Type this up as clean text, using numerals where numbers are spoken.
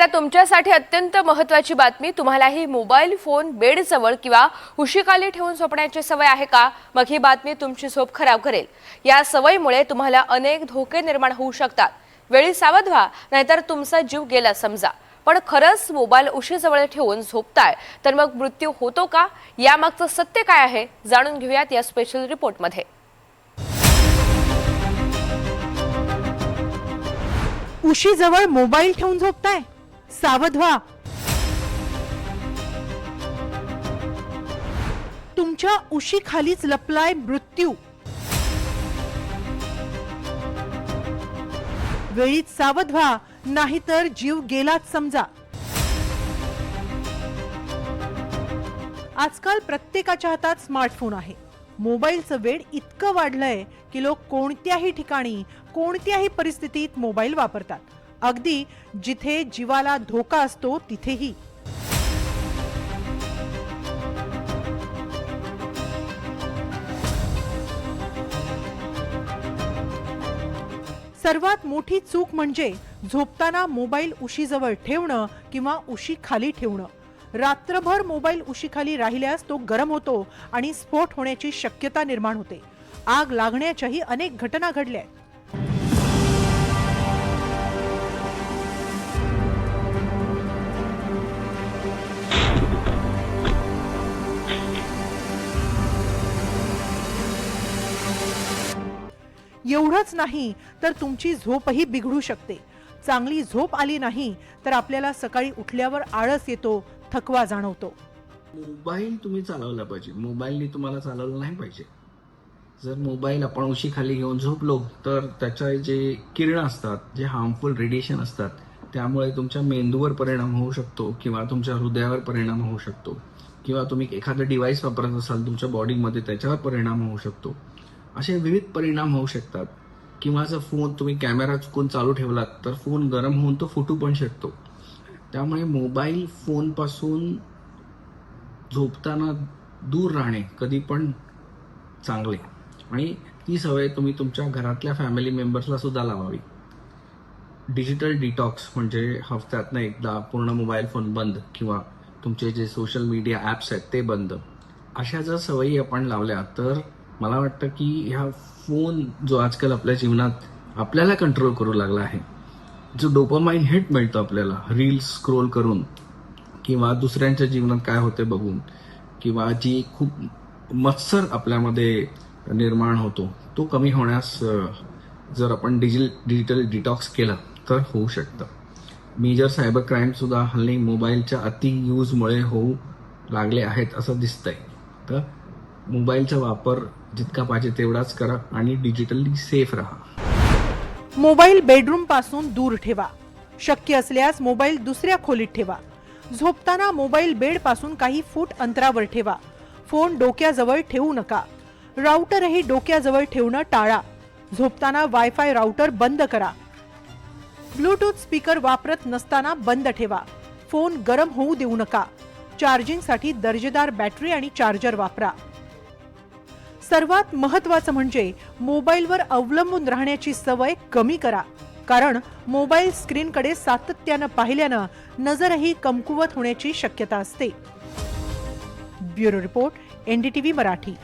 आता तुमच्यासाठी अत्यंत महत्त्वाची बातमी। तुम्हालाही मोबाईल फोन बेडजवळ किंवा उशीखाली ठेवून झोपण्याची सवय आहे का? मग ही बातमी तुमची झोप खराब करेल। या सवयीमुळे तुम्हाला अनेक धोके निर्माण होऊ शकतात। वेळी सावध व्हा, नाहीतर तुमचा जीव गेला समजा। पण खरंच मोबाईल उशीजवळ ठेवून झोपताय तर मग मृत्यू होतो का? यामागचं सत्य काय आहे जाणून घेऊयात या स्पेशल रिपोर्टमध्ये। उशीजवळ मोबाईल ठेवून झोपताय? सावध व्हा, तुमच्या उशीखालीच लपलाय मृत्यू। वेळीच सावध व्हा, नाहीतर जीव गेलाच समजा। आजकाल प्रत्येकाच्या हातात स्मार्टफोन आहे। मोबाईलचं वेड इतकं वाढलंय की लोक कोणत्याही ठिकाणी कोणत्याही परिस्थितीत मोबाईल वापरतात, अगदी जिथे जीवाला धोका असतो तिथेही। सर्वात मोठी चूक म्हणजे झोपताना मोबाईल उशीजवळ ठेवणं किंवा उशीखाली ठेवणं। रात्रभर मोबाईल उशीखाली राहिल्यास तो गरम होतो आणि स्फोट होण्याची शक्यता निर्माण होते। आग लागण्याच्याही अनेक घटना घडल्या आहेत। एवढंच नाही तर तुमची झोपही बिघडू शकते। चांगली झोप आली नाही तर आपल्याला सकाळी उठल्यावर आळस येतो, थकवा जाणवतो। मोबाईल तुम्ही चालवला पाहिजे, मोबाईलने तुम्हाला चालवलं नाही पाहिजे। जर मोबाईल आपण उशीखाली घेऊन झोपलो तर त्याच्या जे किरण असतात, जे हार्मफुल रेडिएशन असतात, त्यामुळे तुमच्या मेंदूवर परिणाम होऊ शकतो किंवा तुमच्या हृदयावर परिणाम होऊ शकतो, किंवा तुम्ही एखादं डिव्हाइस वापरत असाल तुमच्या बॉडीमध्ये त्याच्यावर परिणाम होऊ शकतो। असे विविध परिणाम होऊ शकतात। किंवा जर फोन तुम्ही कॅमेरा चुकून चालू ठेवलात तर फोन गरम होऊन तो फुटू पण शकतो। त्यामुळे मोबाईल फोनपासून झोपताना दूर राहणे कधी पण चांगले, आणि ती सवय तुम्ही तुमच्या घरातल्या फॅमिली मेंबर्सला सुद्धा लावावी। डिजिटल डिटॉक्स म्हणजे हफ्त्यातनं एकदा पूर्ण मोबाईल फोन बंद, किंवा तुमचे जे सोशल मीडिया ॲप्स आहेत ते बंद। अशा जर सवयी आपण लावल्या तर मला वाटतं की ह्या फोन जो आजकाल आपल्या जीवनात आपल्याला कंट्रोल करू लागला आहे, जो डोपामाइन हिट मिळतो आपल्याला रील्स स्क्रोल करून किंवा दुसऱ्यांच्या जीवनात काय होते बघून, किंवा जी खूप मत्सर आपल्यामध्ये निर्माण होतो, तो कमी होण्यास जर आपण डिजिटल डिटॉक्स केला तर होऊ शकतं। मेजर सायबर क्राईम सुद्धा हल्ली मोबाईलच्या अति यूजमुळे होऊ लागले आहेत असं दिसतंय। तर मोबाईलचा वापर जितका पाहिजे तेवढाच करा आणि डिजिटली सेफ राहा। मोबाईल बेडरूम पासून दूर ठेवा। शक्य असल्यास मोबाईल दुसऱ्या खोलीत ठेवा। झोपताना मोबाईल बेड पासून काही फूट अंतरावर ठेवा। फोन डोक्याजवळ ठेवू नका। राउटरही डोक्याजवळ ठेवणं टाळा। झोपताना वायफाय राउटर बंद करा। ब्लूटूथ स्पीकर वापरत नसताना बंद ठेवा। फोन गरम होऊ देऊ नका। चार्जिंगसाठी दर्जेदार बॅटरी आणि चार्जर वापरा। सर्वात महत्त्वाचं म्हणजे मोबाईलवर अवलंबून राहण्याची सवय कमी करा, कारण मोबाईल स्क्रीनकडे सातत्यानं पाहिल्यानं नजरही कमकुवत होण्याची शक्यता असते। Bureau report, NDTV Marathi.